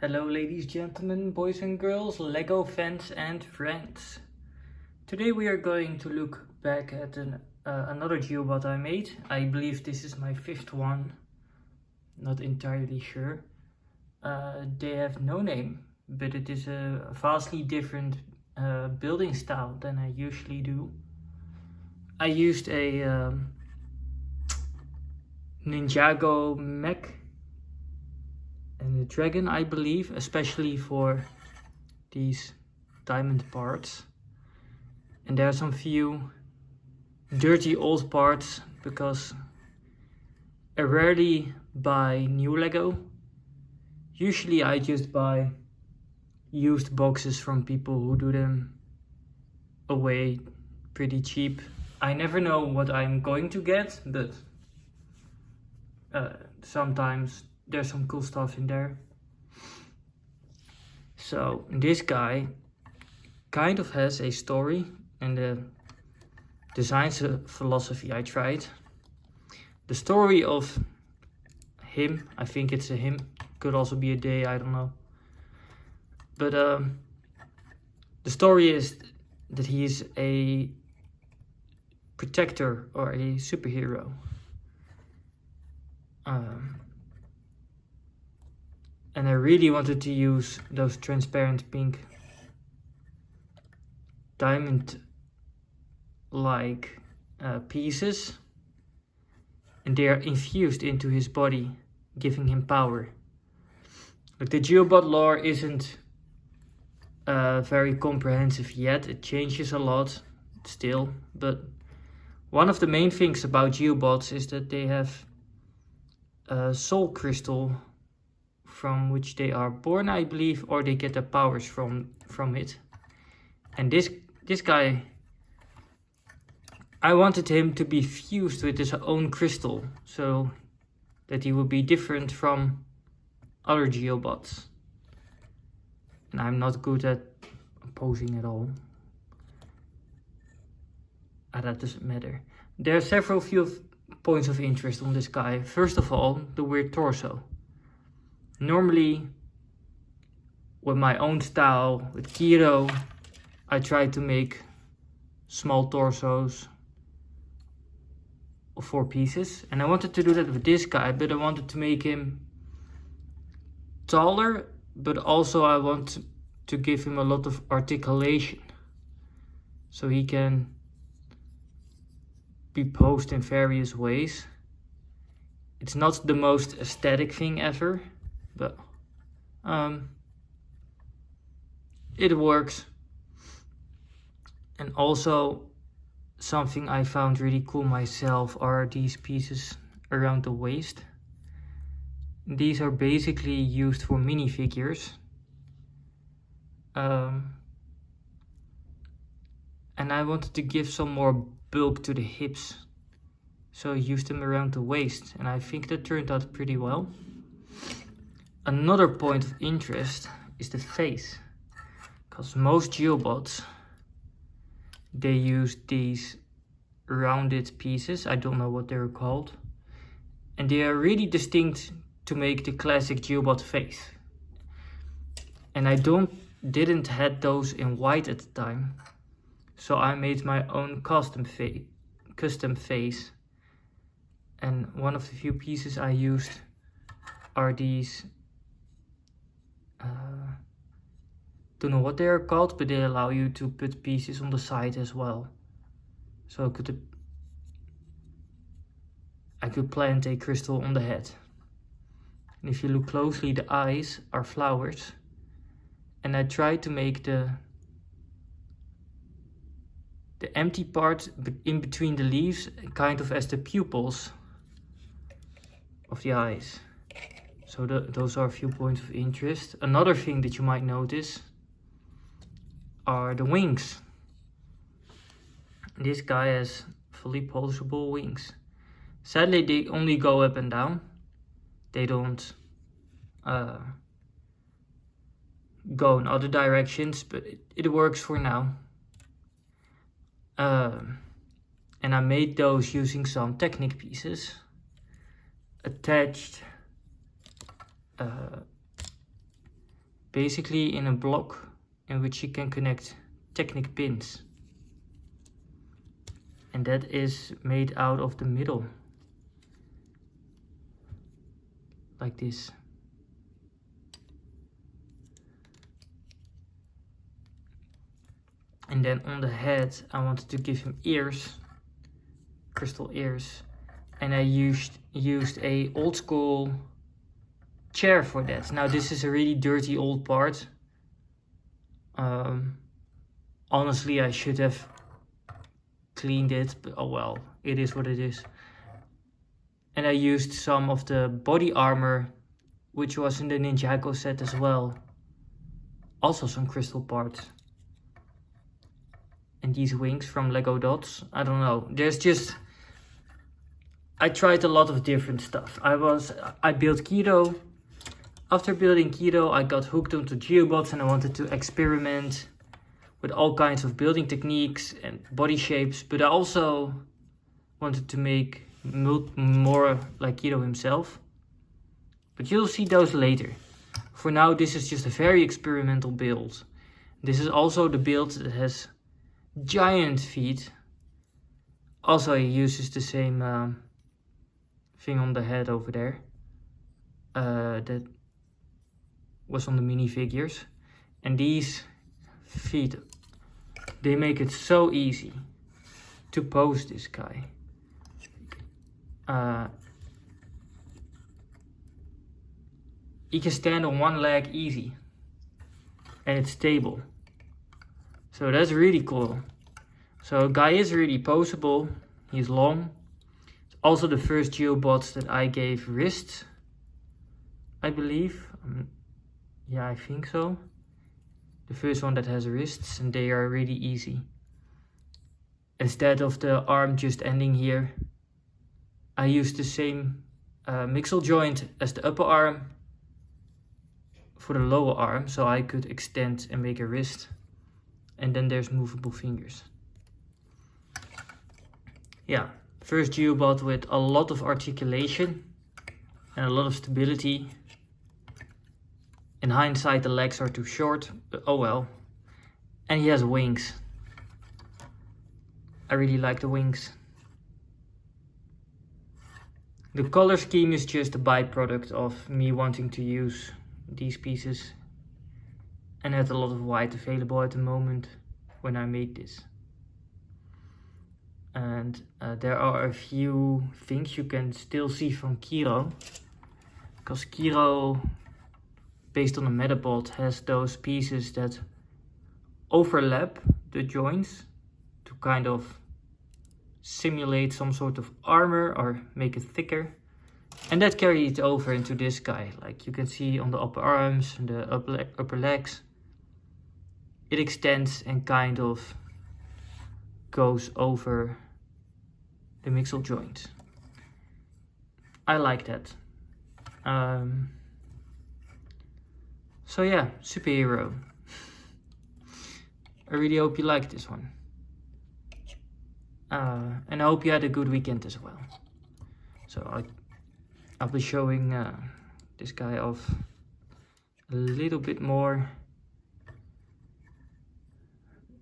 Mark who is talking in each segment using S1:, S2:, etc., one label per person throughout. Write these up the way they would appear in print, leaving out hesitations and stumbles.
S1: Hello ladies, gentlemen, boys and girls, Lego fans and friends. Today we are going to look back at another Geobot I made. I believe this is my fifth one, not entirely sure. They have no name, but it is a vastly different building style than I usually do. I used a Ninjago mech and a dragon, I believe, especially for these diamond parts. And there are some few dirty old parts because I rarely buy new Lego. Usually I just buy used boxes from people who do them away pretty cheap. I never know what I'm going to get, but sometimes there's some cool stuff in there. So this guy kind of has a story and the design philosophy I tried. The story of him, I think it's a him, could also be a they, I don't know. But the story is that he is a protector or a superhero. And I really wanted to use those transparent pink diamond-like pieces, and they are infused into his body, giving him power. Like, the Geobot lore isn't very comprehensive yet. It changes a lot still, but one of the main things about Geobots is that they have a soul crystal from which they are born, I believe, or they get their powers from it. And this guy, I wanted him to be fused with his own crystal so that he would be different from other Geobots. And I'm not good at posing at all. That doesn't matter. There are several few points of interest on this guy. First of all, the weird torso. Normally, with my own style, with Kiro, I try to make small torsos of 4 pieces. And I wanted to do that with this guy, but I wanted to make him taller, but also I want to give him a lot of articulation. So he can be posed in various ways. It's not the most aesthetic thing ever, but it works. And also something I found really cool myself are these pieces around the waist. These are basically used for minifigures. And I wanted to give some more bulk to the hips, so I used them around the waist, and I think that turned out pretty well. Another point of interest is the face, because most Geobots, they use these rounded pieces, I don't know what they're called, and they are really distinct to make the classic Geobot face. And I didn't have those in white at the time, so I made my own custom face. And one of the few pieces I used are these, don't know what they are called, but they allow you to put pieces on the side as well. So I could plant a crystal on the head. And if you look closely, the eyes are flowers. And I tried to make the empty part in between the leaves kind of as the pupils of the eyes. So those are a few points of interest. Another thing that you might notice are the wings. This guy has fully posable wings. Sadly, they only go up and down. They don't go in other directions, but it works for now. And I made those using some Technic pieces, attached basically in a block in which you can connect Technic pins. And that is made out of the middle. Like this. And then on the head I wanted to give him ears, crystal ears, and I used a old school chair for that. Now this is a really dirty old part. Honestly, I should have cleaned it, but oh well, it is what it is. And I used some of the body armor, which was in the Ninjago set as well. Also some crystal parts. And these wings from Lego Dots, I don't know. I tried a lot of different stuff. I built Keto. After building Keto, I got hooked onto Geobots and I wanted to experiment with all kinds of building techniques and body shapes, but I also wanted to make more like Keto himself. But you'll see those later. For now, this is just a very experimental build. This is also the build that has giant feet. Also, he uses the same thing on the head over there. That was on the minifigures. And these feet, they make it so easy to pose this guy. He can stand on one leg easy. And it's stable. So that's really cool. So guy is really poseable. He's long. It's also the first Geobots that I gave wrists, I believe. Yeah, I think so. The first one that has wrists, and they are really easy. Instead of the arm just ending here, I used the same mixel joint as the upper arm for the lower arm, so I could extend and make a wrist. And then there's movable fingers. Yeah, first Geobot with a lot of articulation and a lot of stability. In hindsight, the legs are too short, but oh well. And he has wings. I really like the wings. The color scheme is just a byproduct of me wanting to use these pieces. And had a lot of white available at the moment when I made this. And there are a few things you can still see from Kiro. Because Kiro, based on the Metabot, has those pieces that overlap the joints to kind of simulate some sort of armor or make it thicker. And that carries it over into this guy. Like you can see on the upper arms and the upper legs. It extends and kind of goes over the mixel joint. I like that. So yeah, superhero. I really hope you liked this one. And I hope you had a good weekend as well. So I'll be showing this guy off a little bit more.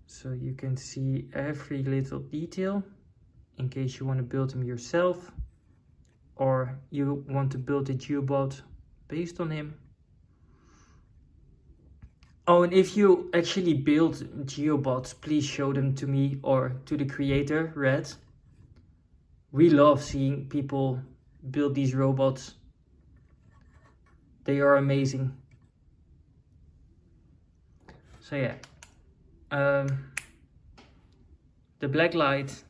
S1: So you can see every little detail in case you want to build them yourself or you want to build a Geobot based on him. Oh, and if you actually build Geobots, please show them to me or to the creator, Red. We love seeing people build these robots. They are amazing. So yeah. The black light,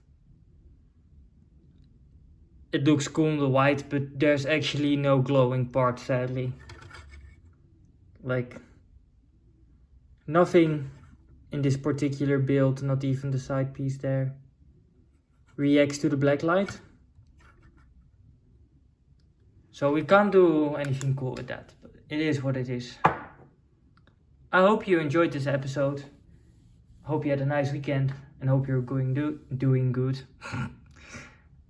S1: it looks cool in the white, but there's actually no glowing part, sadly. Like, nothing in this particular build, not even the side piece there, reacts to the black light. So we can't do anything cool with that, but it is what it is. I hope you enjoyed this episode. Hope you had a nice weekend and hope you're doing good.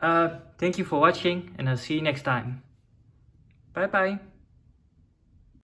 S1: Thank you for watching and I'll see you next time. Bye bye.